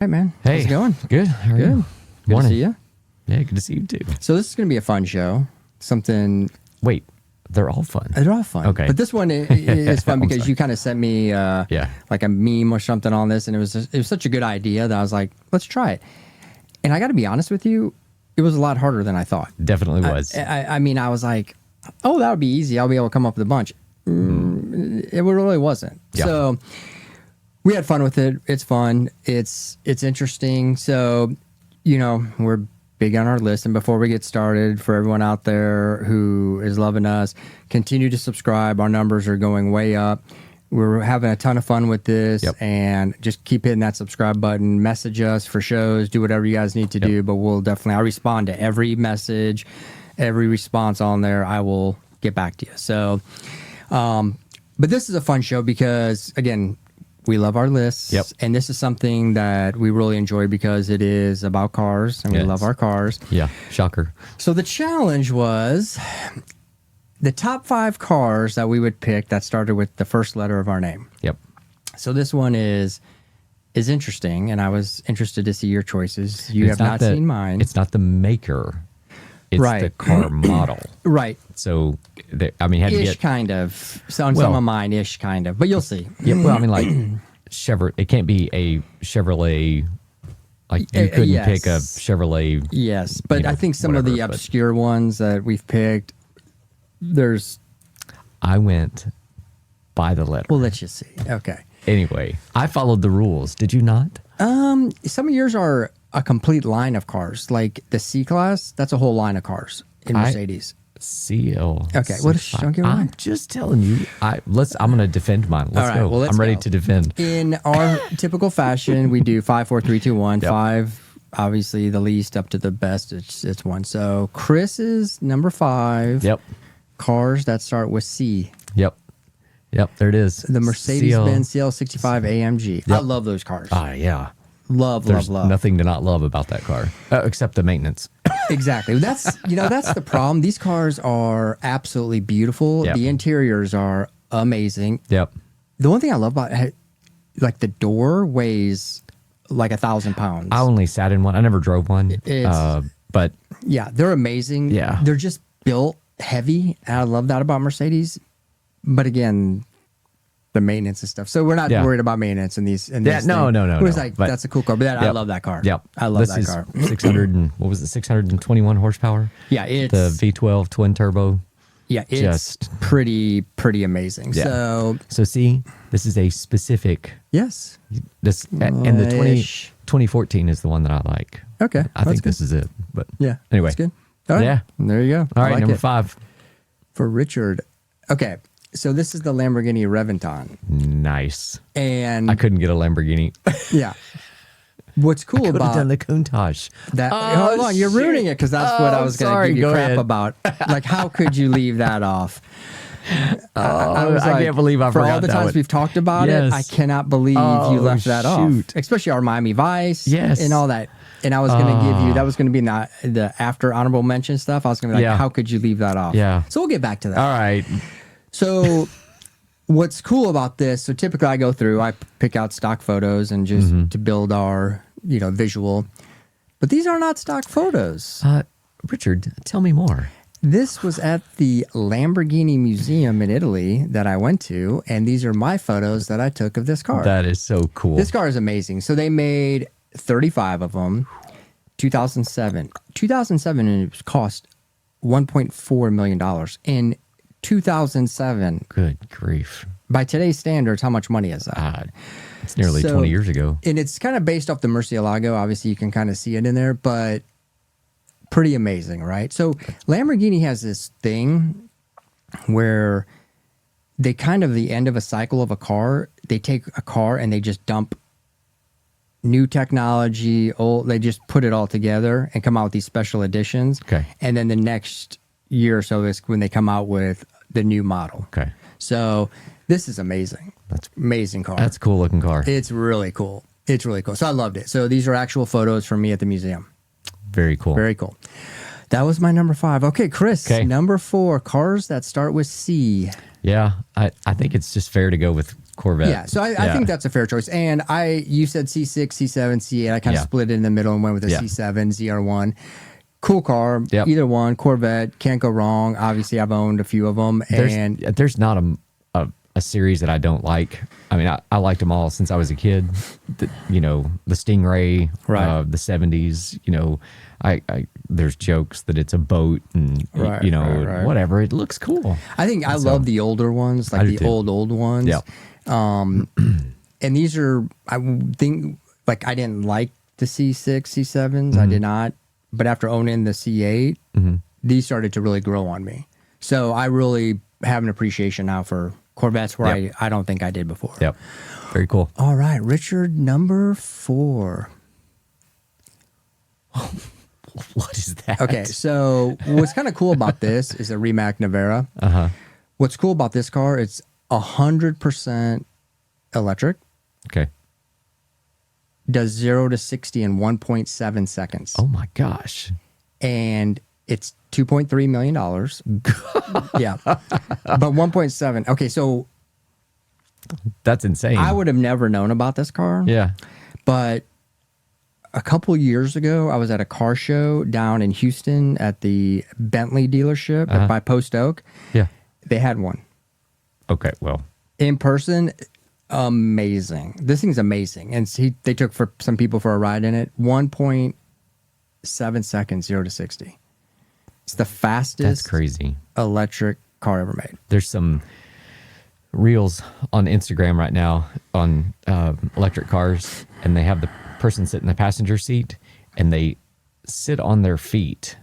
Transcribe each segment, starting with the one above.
Hey, man. Hey. How's it going? Good. How are Good. you? Good Morning. to see you. Yeah, good to see you too. So this is going to be a fun show. Something... Wait, they're all fun. They're all fun. Okay. But this one is fun because you kind of sent me like a meme or something on this, and it was such a good idea that I was like, let's try it. And I got to be honest with you, it was a lot harder than I thought. Definitely was. I mean, I was like, oh, that would be easy. I'll be able to come up with a bunch. It really wasn't. Yeah. So we had fun with it. It's fun. It's interesting. So, you know, we're big on our list. And before we get started, for everyone out there who is loving us, continue to subscribe. Our numbers are going way up. We're having a ton of fun with this. Yep. And just keep hitting that subscribe button. Message us for shows. Do whatever you guys need to do. But we'll definitely, I'll respond to every message, every response on there. I will get back to you. So, but this is a fun show because, again, we love our lists. Yep. And this is something that we really enjoy because it is about cars and we love our cars. Yeah, shocker. So the challenge was the top 5 cars that we would pick that started with the first letter of our name. Yep. So this one is interesting, and I was interested to see your choices. You have not seen mine. It's not the maker. It's the car model. Right. So, I mean, had to Ish, get... kind of. Some of mine, ish, kind of. But you'll see. Yeah, well, I mean, like, Chevrolet... It can't be a Chevrolet... Like, you couldn't pick a Chevrolet... Yes, but I think some of the obscure ones that we've picked, there's... I went by the letter. We'll let you see. Okay. Anyway, I followed the rules. Did you not? Some of yours are a complete line of cars. Like the C-Class, that's a whole line of cars in Mercedes. CL. Okay, what is... Don't get I'm just telling you. I'm going to defend mine. Let's go. Well, I'm ready to defend. In our typical fashion, we do 5, 4, 3, 2, 1. Yep. 5, obviously the least up to the best. It's 1. So Chris's number 5. Yep. Cars that start with C. Yep. There it is. The Mercedes-Benz CL65 AMG. Yep. I love those cars. Yeah. Love. Nothing to not love about that car, except the maintenance. Exactly. That's the problem. These cars are absolutely beautiful. Yep. The interiors are amazing. Yep. The one thing I love about it, like the door weighs like 1,000 pounds. I only sat in one. I never drove one. But yeah, they're amazing. Yeah. They're just built heavy. And I love that about Mercedes. But again, the maintenance and stuff. So we're not worried about maintenance in these. No. It was like, that's a cool car. But I love that car. Yep. I love that car. 600 and what was it? 621 horsepower. Yeah, it's the V12 twin turbo. Yeah, it's just pretty amazing. Yeah. So see, this is a specific. Yes. This and the 2014 is the one that I like. Okay, I think this is it. But yeah, anyway, that's good. All right. Yeah. There you go. All right, number 5 for Richard. Okay. So this is the Lamborghini Reventon. Nice. And I couldn't get a Lamborghini. Yeah. What's cool about done the Countach. That? Hold on, you're ruining it because that's what I was going to give you crap about. Like, how could you leave that off? I can't believe I forgot for all the that times one. we've talked about it. I cannot believe you left that off. Especially our Miami Vice, and all that. And I was going to give you that was going to be in the after honorable mention stuff. I was going to be like, how could you leave that off? Yeah. So we'll get back to that. All right. So what's cool about this, so typically I go through, I pick out stock photos and just to build our, visual. But these are not stock photos. Richard, tell me more. This was at the Lamborghini Museum in Italy that I went to, and these are my photos that I took of this car. That is so cool. This car is amazing. So they made 35 of them, 2007. 2007, and it cost $1.4 million. In 2007. Good grief. By today's standards, how much money is that? It's nearly 20 years ago. And it's kind of based off the Murcielago. Obviously, you can kind of see it in there, but pretty amazing, right? So Lamborghini has this thing where they kind of, the end of a cycle of a car, they take a car and they just dump new technology, they just put it all together and come out with these special editions. Okay. And then the next year or so is when they come out with the new model. Okay. So this is amazing. That's amazing car. That's a cool looking car. It's really cool. It's really cool. So I loved it. So these are actual photos from me at the museum. Very cool. Very cool. That was my number 5. Okay, Chris, number 4, cars that start with C. Yeah, I think it's just fair to go with Corvette. Yeah, so I think that's a fair choice. And you said C6, C7, C8. I kind of split it in the middle and went with a C7, ZR1. Cool car. Yep. Either one. Corvette. Can't go wrong. Obviously, I've owned a few of them. There's not a series that I don't like. I mean, I liked them all since I was a kid. The Stingray, the 70s. I there's jokes that it's a boat and whatever. It looks cool. I think I love the older ones, like the old ones. Yeah. And these are, I think, like I didn't like the C6, C7s. I did not. But after owning the C8, these started to really grow on me. So I really have an appreciation now for Corvettes where I don't think I did before. Yep. Very cool. All right, Richard, number 4. What is that? Okay, so what's kind of cool about this is a Rimac Navara. What's cool about this car, it's 100% electric. Okay. Does 0 to 60 in 1.7 seconds. Oh my gosh. And it's $2.3 million. Yeah. But 1.7. Okay, so that's insane. I would have never known about this car. Yeah. But a couple years ago, I was at a car show down in Houston at the Bentley dealership by Post Oak. Yeah. They had one. Okay, well. In person, amazing. This thing's amazing. And they took some people for a ride in it. 1.7 seconds, 0 to 60. It's the fastest That's crazy. Electric car ever made. There's some reels on Instagram right now on electric cars, and they have the person sit in the passenger seat, and they sit on their feet.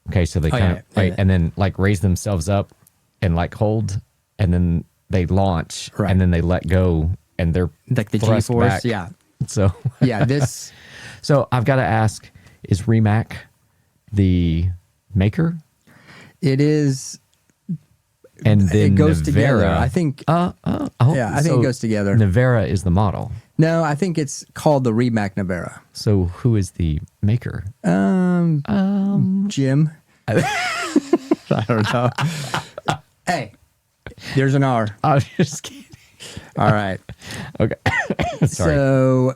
Okay, so they and then like raise themselves up and like hold, and then they launch, and then they let go, and they're like the thrust G-force. back. Yeah. So this. So I've got to ask: is Rimac the maker? It is. And then it goes Navara, together. I think. I think it goes together. Navara is the model. No, I think it's called the Rimac Navara. So who is the maker? Jim. I don't know. Hey, there's an R. I was just kidding. All right. Okay. Sorry. So,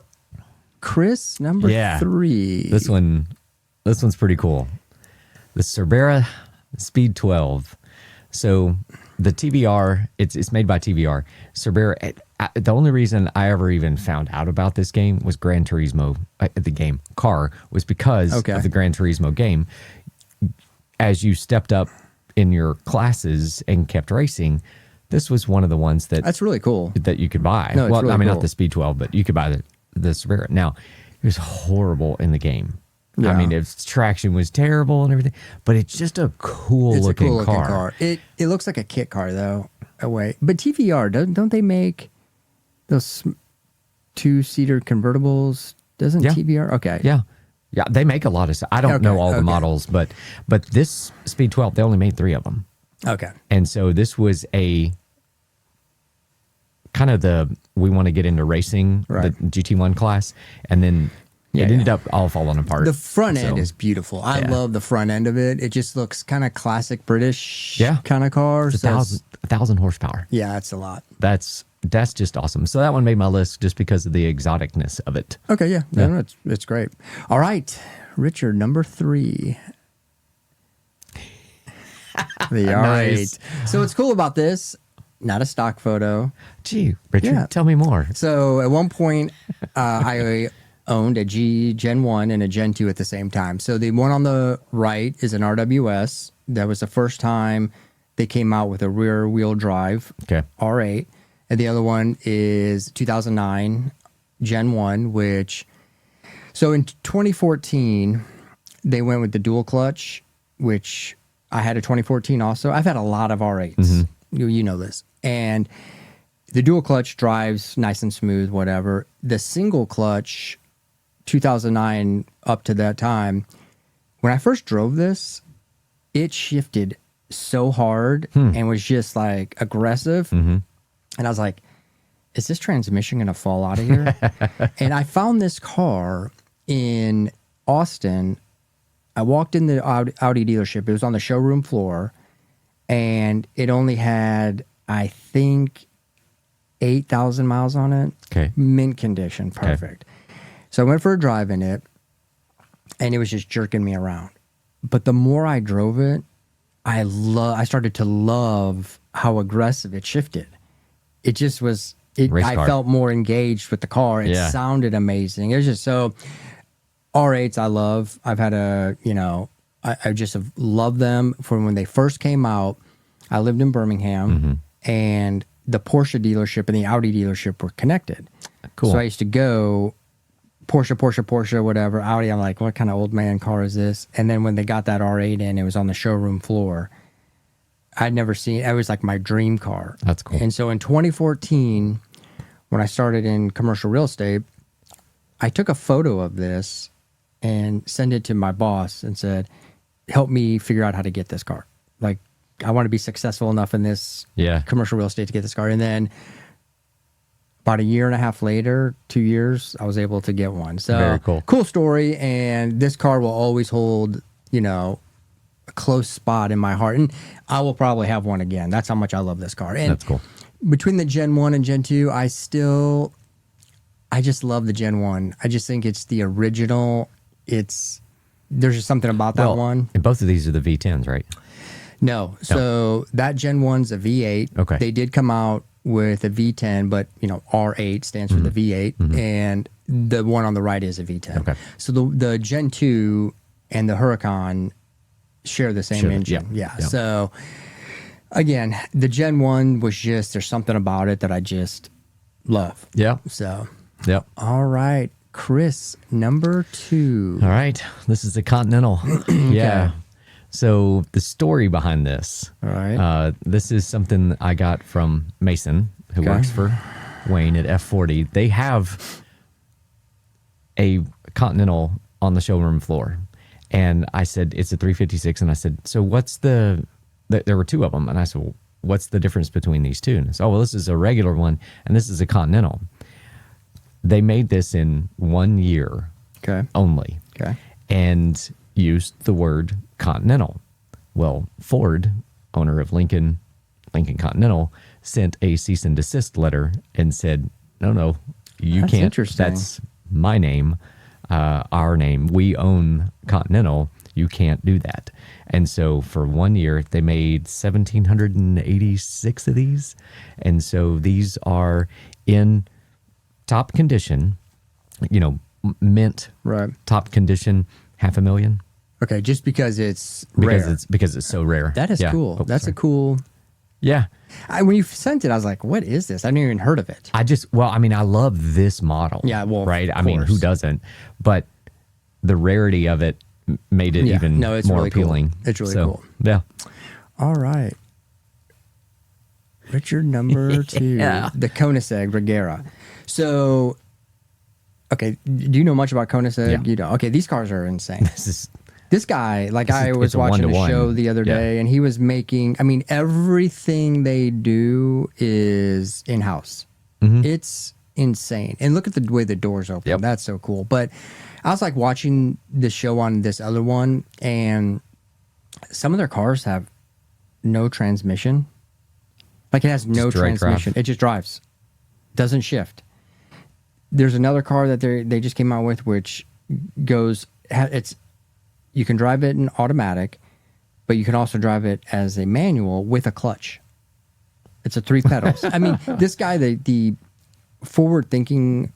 Chris, number 3. This one's pretty cool. The Cerbera Speed 12. So the TBR, it's made by TBR. Cerbera. The only reason I ever even found out about this game was Gran Turismo. The car was because of the Gran Turismo game. As you stepped up in your classes and kept racing, this was one of the ones that's really cool that you could buy. No, well, really I mean, cool. not the Speed 12, but you could buy the Cerbera. Now, it was horrible in the game. Yeah. I mean, its traction was terrible and everything, but it's just a cool looking car. It looks like a kit car though, away. But TVR don't they make those 2-seater convertibles? Doesn't TVR? Okay. Yeah. Yeah, they make a lot of stuff. I don't know all the models, but this Speed 12, they only made 3 of them. Okay. And so this was a kind of we want to get into racing, the GT1 class, and then it ended up all falling apart. The front end is beautiful. I love the front end of it. It just looks kind of classic British kind of car. It's 1,000 horsepower. Yeah, that's a lot. That's just awesome. So that one made my list just because of the exoticness of it. Okay, yeah. No, it's great. All right, Richard, number 3. The R8. Nice. So what's cool about this, not a stock photo. Gee, Richard, tell me more. So at one point, I owned a Gen 1 and a Gen 2 at the same time. So the one on the right is an RWS. That was the first time they came out with a rear-wheel drive R8. And the other one is 2009 Gen 1, which... So in 2014, they went with the dual clutch, which I had a 2014 also. I've had a lot of R8s. Mm-hmm. You know this. And the dual clutch drives nice and smooth, whatever. The single clutch, 2009 up to that time, when I first drove this, it shifted so hard and was just like aggressive. Mm-hmm. And I was like, is this transmission going to fall out of here? And I found this car in Austin. I walked in the Audi dealership. It was on the showroom floor. And it only had, I think, 8,000 miles on it. Okay. Mint condition. Perfect. So I went for a drive in it, and it was just jerking me around. But the more I drove it, I started to love how aggressive it shifted. It just was, I felt more engaged with the car. It sounded amazing. It was just so, R8s I love. I've had I just have loved them from when they first came out. I lived in Birmingham, and the Porsche dealership and the Audi dealership were connected. Cool. So I used to go Porsche, whatever. Audi, I'm like, what kind of old man car is this? And then when they got that R8 in, it was on the showroom floor. I'd never seen it. Was like my dream car. That's cool. And so in 2014, when I started in commercial real estate, I took a photo of this and sent it to my boss and said, help me figure out how to get this car. Like, I want to be successful enough in this commercial real estate to get this car. And then about a year and a half later, 2 years, I was able to get one. So very cool story. And this car will always hold, a close spot in my heart. And I will probably have one again. That's how much I love this car. And that's cool. Between the Gen 1 and Gen 2, I just love the Gen 1. I just think it's the original. There's just something about that one. And both of these are the V10s, right? No. So that Gen 1's a V8. Okay. They did come out with a V10, but R8 stands for the V8, and the one on the right is a V10. Okay. So the Gen 2 and the Huracan share the same engine. Yeah. So again, the Gen 1 was just, there's something about it that I just love. Yeah. So. Yep. All right. Chris, number 2. All right. This is the Continental. Yeah. So the story behind this. All right. This is something I got from Mason, who works for Wayne at F40. They have a Continental on the showroom floor. And I said, it's a 356. And I said, so what's there were two of them. And I said, well, what's the difference between these two? And I said, oh, well, this is a regular one and this is a Continental. They made this in 1 year only. Okay. And used the word Continental. Well, Ford, owner of Lincoln Continental, sent a cease and desist letter and said, no, you That's can't. Interesting. That's my name, our name. We own Continental. You can't do that. And so for 1 year, they made 1,786 of these. And so these are in top condition, mint, top condition, 500,000. Okay, just because it's rare. Because it's so rare. That is cool. That's a cool. Yeah. When you sent it, I was like, what is this? I never even heard of it. I love this model. Yeah, well, right? I mean, who doesn't? But the rarity of it made it even more really appealing. Cool. It's really cool. Yeah. All right. Richard, number 2. The Koenigsegg Regera. So, okay, do you know much about Koenigsegg? Yeah. You don't. Okay, these cars are insane. This guy, I was watching a show the other day, and he was making, everything they do is in-house. It's insane. And look at the way the doors open. Yep. That's so cool. But I was watching the show on this other one, and some of their cars have no transmission. It has no transmission. It just drives. Doesn't shift. There's another car that they just came out with, which you can drive it in automatic, but you can also drive it as a manual with a clutch. It's a 3 pedals. This guy, the forward thinking,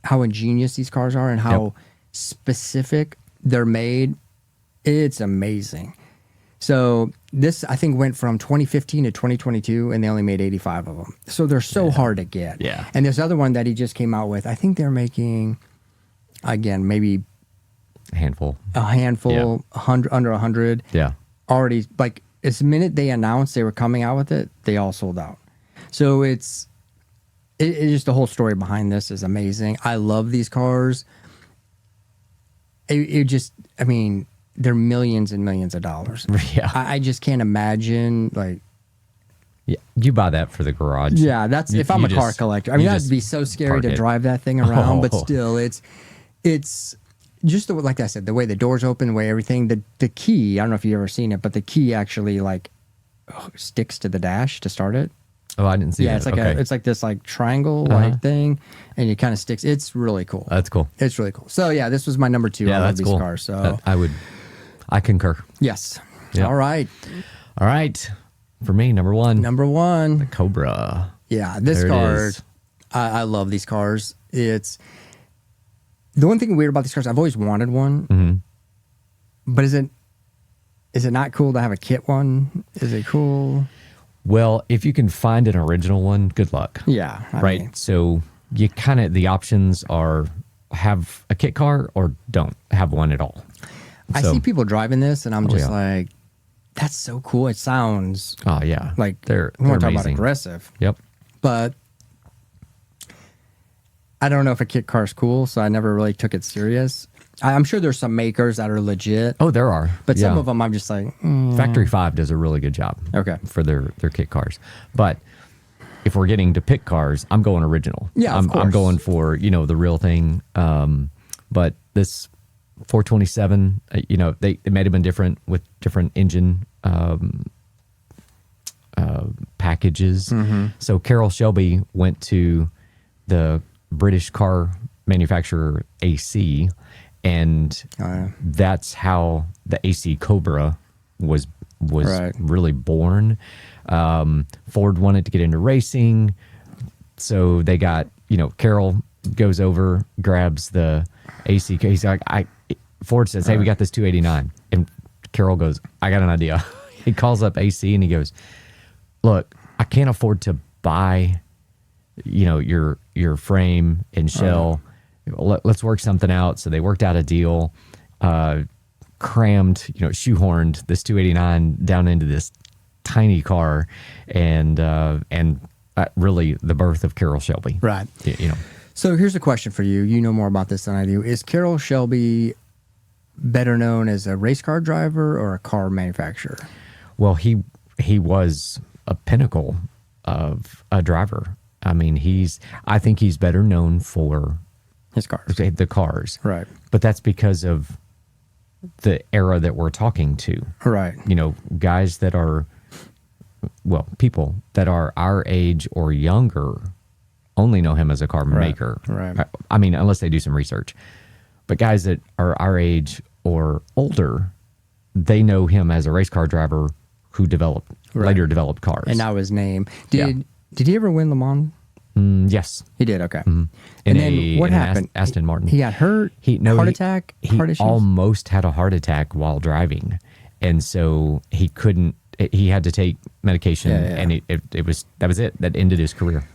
how ingenious these cars are and how specific they're made. It's amazing. So this, I think, went from 2015 to 2022, and they only made 85 of them. So they're so hard to get. Yeah. And there's other one that he just came out with. I think they're making, again, maybe a handful, under 100. Yeah. Already, as the minute they announced they were coming out with it, they all sold out. So it's just the whole story behind this is amazing. I love these cars. They're millions and millions of dollars. Yeah. I just can't imagine, Yeah, you buy that for the garage. Yeah, that's if I'm a car collector. That'd be so scary to drive that thing around, but still, it's just like I said, the way the doors open, the way everything, the key, I don't know if you've ever seen it, but the key actually sticks to the dash to start it. Oh, I didn't see that. It's like okay. it's like this like triangle like thing, and it kind of sticks. It's really cool. That's cool. It's really cool. So yeah, this was my number 2. Yeah, I love that's these cool. cars. So I concur. yes. Yep. All right. All right. For me, number 1, Number 1. Cobra. Yeah, this There it car. is. I love these cars. It's the one thing weird about these cars. I've always wanted one, but is it not cool to have a kit one? Is it cool? Well, if you can find an original one, good luck. Yeah, Right. mean, So you kind of, the options are have a kit car or don't have one at all. I So- see people driving this, and I'm just yeah. like, that's so cool. It sounds Oh yeah. like they're we want to talk about amazing. aggressive, Yep. but I don't know if a kit car is cool, so I never really took it serious. I'm sure there's some makers that are legit, Oh, there are. but some Yeah. of them I'm just like, Factory 5 does a really good job. Okay. For their kit cars. But if we're getting to pick cars, I'm going original. Yeah, of I'm course. going for, the real thing. But this 427, it might have been different with different engine packages. So Carroll Shelby went to the British car manufacturer AC, and that's how the AC Cobra was Right. really born. Ford wanted to get into racing, so they got, Carroll goes over, grabs the AC. He's like, Ford says, "Hey, we got this 289," and Carroll goes, "I got an idea." He calls up AC and he goes, "Look, I can't afford to buy, your frame and shell. Let's work something out." So they worked out a deal, crammed, shoehorned this 289 down into this tiny car, and really the birth of Carroll Shelby. right. You know, So here's a question for you. You know more about this than I do. Is Carroll Shelby better known as a race car driver or a car manufacturer? well, he was a pinnacle of a driver. I mean, I think he's better known for His cars. the cars. Right. But that's because of the era that we're talking to. Right. Guys that are, people that are our age or younger only know him as a car maker. right. I mean, unless they do some research. But guys that are our age or older, they know him as a race car driver who later developed cars. And now his name. Did he ever win Le Mans? Yes. He did. Okay. In And then what an happened? Aston Martin. He got hurt. Heart attack. He heart issues. almost had a heart attack while driving, and so he couldn't. He had to take medication, and that was it. That ended his career.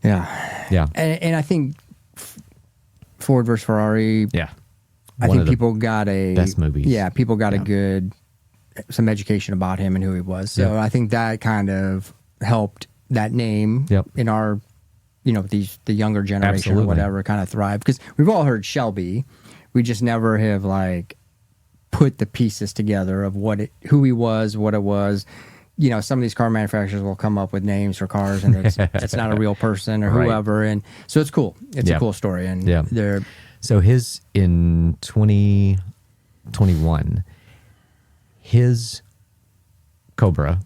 Yeah. Yeah. And I think Ford versus Ferrari. Yeah. I One think of the people got best movies. Yeah, people got some education about him and who he was. So I think that kind of helped that name in our, the younger generation Absolutely. or whatever kind of thrive, because we've all heard Shelby. We just never have put the pieces together of who he was, what it was. Some of these car manufacturers will come up with names for cars, and it's not a real person or Right. whoever, and so it's cool. It's a cool story, and they're So his in 2021, his Cobra,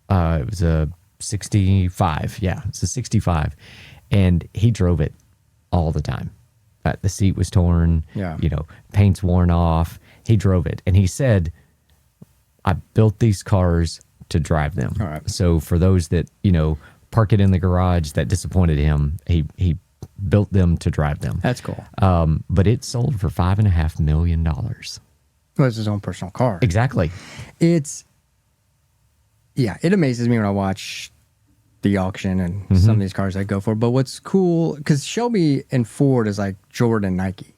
it was a 65. Yeah, it's a 65, and he drove it all the time. The seat was torn. Yeah. Paint's worn off. He drove it, and he said, "I built these cars to drive them." All right. So for those that park it in the garage, that disappointed him. He built them to drive them. that's cool. But it sold for $5.5 million. Well, it's his own personal car. Exactly. It amazes me when I watch the auction and some of these cars I go for. But what's cool, because Shelby and Ford is like Jordan and Nike.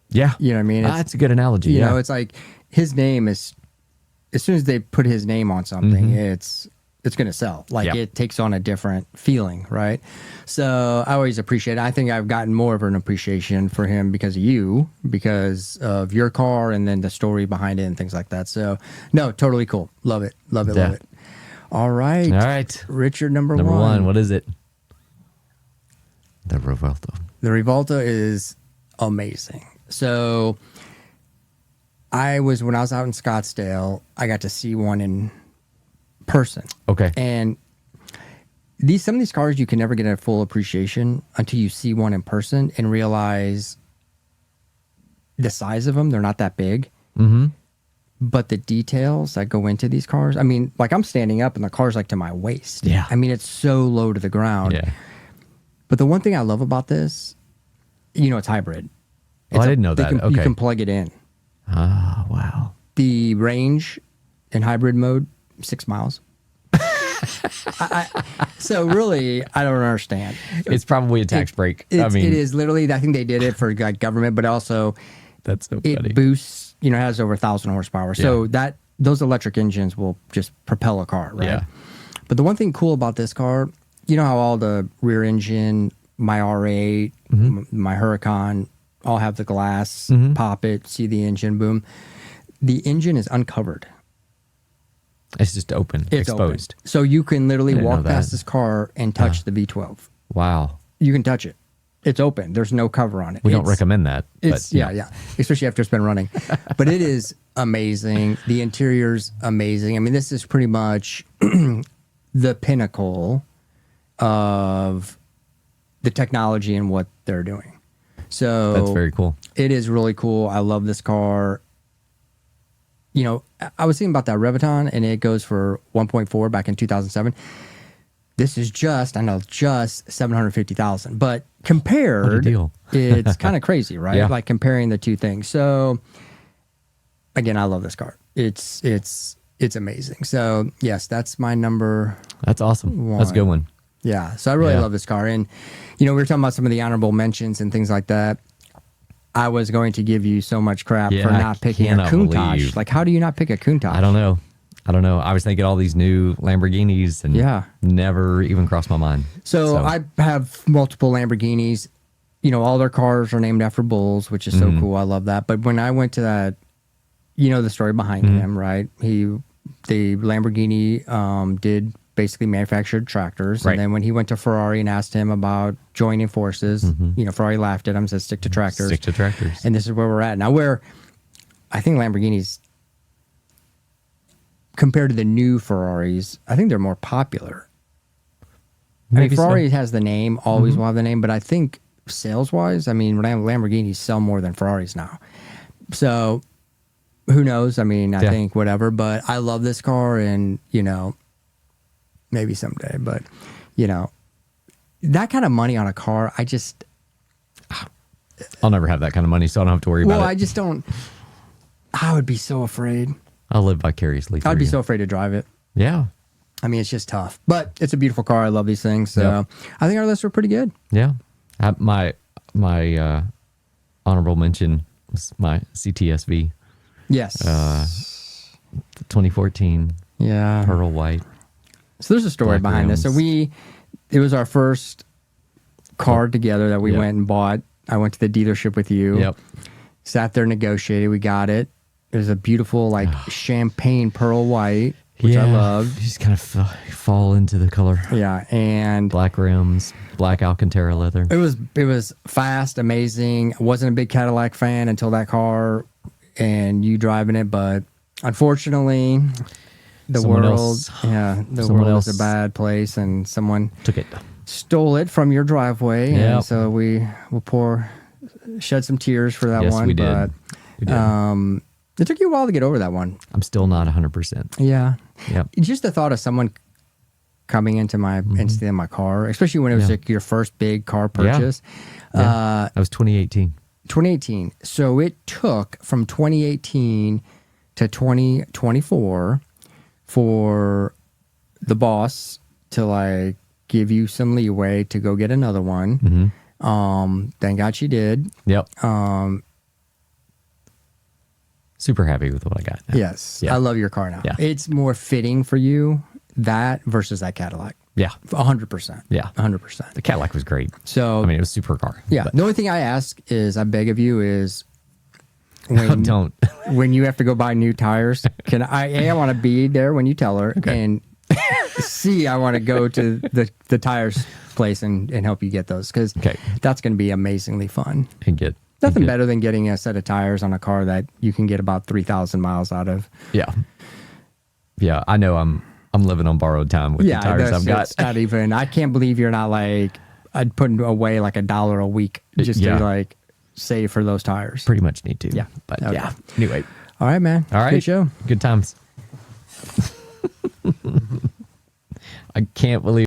Yeah. You know what I mean? That's a good analogy. You know, it's like his name is, as soon as they put his name on something, it's going to sell. It takes on a different feeling, right? So I always appreciate it. I think I've gotten more of an appreciation for him because of you, because of your car, and then the story behind it and things like that. So, no, totally cool. Love it. Love it. Yeah. Love it. All right. All right. Richard, number Number one. one. What is it? The Revuelto. The Revuelto is amazing. So when I was out in Scottsdale, I got to see one in person. Okay. And some of these cars you can never get a full appreciation until you see one in person and realize the size of them. They're not that big. Mm-hmm. But the details that go into these cars, I mean, like I'm standing up and the car's like to my waist. Yeah. I mean, it's so low to the ground. Yeah. But the one thing I love about this, it's hybrid. Oh, I didn't know that. You can plug it in. Oh, wow. The range in hybrid mode, 6 miles. So really, I don't understand. It's probably a tax break. It is literally, I think they did it for like government, but also that's so funny. It boosts, it has over 1,000 horsepower. So those electric engines will just propel a car, right? Yeah. But the one thing cool about this car, you know how all the rear engine, my R8, my Huracan, all have the glass, pop it, see the engine, boom. The engine is uncovered. It's just open, It's exposed. Open. So you can literally walk that. past this car and touch the V12. Wow. You can touch it. It's open. There's no cover on it. We don't recommend that. It's yeah. Especially after it's been running. But it is amazing. The interior's amazing. I mean, this is pretty much the pinnacle of the technology and what they're doing. So that's very cool. It is really cool. I love this car. I was thinking about that Reviton, and it goes for 1.4 back in 2007. This is just 750,000, but compared, it's kind of crazy, right? Yeah. Like comparing the two things. So again, I love this car. It's amazing. So yes, that's my number. That's awesome. That's a good one. Yeah. So I really love this car. And, we were talking about some of the honorable mentions and things like that. I was going to give you so much crap for not picking a Countach. Like, how do you not pick a Countach? I don't know. I was thinking all these new Lamborghinis and never even crossed my mind. So I have multiple Lamborghinis. All their cars are named after bulls, which is so cool. I love that. But when I went to that, the story behind him, right? The Lamborghini did basically manufactured tractors. Right. And then when he went to Ferrari and asked him about joining forces, Ferrari laughed at him, said stick to tractors. Stick to tractors. And this is where we're at. Now, where I think Lamborghinis, compared to the new Ferraris, I think they're more popular. Maybe Ferrari has the name, always will have the name, but I think sales-wise, Lamborghinis sell more than Ferraris now. So, who knows? I think whatever, but I love this car and, maybe someday, but, that kind of money on a car, I'll never have that kind of money, so I don't have to worry about it. Well, I just don't, I would be so afraid. I'll live vicariously through I'd be you. so afraid to drive it. Yeah. It's just tough, but it's a beautiful car. I love these things. So I think our lists were pretty good. Yeah. My honorable mention was my CTSV. Yes. 2014. Yeah. Pearl white. So there's a story Black behind this. So rims. it was our first car together that we went and bought. I went to the dealership with you. Yep. Sat there, negotiated. We got it. It was a beautiful, champagne pearl white, which I love. You just kind of fall into the color. Yeah, and Black rims, black Alcantara leather. it was fast, amazing. I wasn't a big Cadillac fan until that car and you driving it, but unfortunately, the Someone world else is a bad place, and someone took it. Stole it from your driveway, and so we will shed some tears for that one. We did. But We did. it took you a while to get over that one. I'm still not 100%. Yeah. Yep. Just the thought of someone coming into my car, especially when it was your first big car purchase. That was 2018. 2018. So it took from 2018 to 2024 for the boss to give you some leeway to go get another one. Thank God she did. Yep. Super happy with what I got now. Yes. Yeah. I love your car now. Yeah. It's more fitting for you, that versus that Cadillac. Yeah. 100%. Yeah. 100%. The Cadillac was great. So, it was super car. yeah. But The only thing I ask is, I beg of you, is when, don't. when you have to go buy new tires, I want to be there when you tell her, and C, I want to go to the tires place and help you get those, because that's going to be amazingly fun. And Nothing better than getting a set of tires on a car that you can get about 3,000 miles out of. Yeah. Yeah. I know I'm I'm living on borrowed time with the tires I've got. It's not even. I can't believe you're not like I'd put away like $1 a week just to like save for those tires. Pretty much need to. Yeah. But Okay. yeah. Anyway. All right, man. All right. Good show. Good times. I can't believe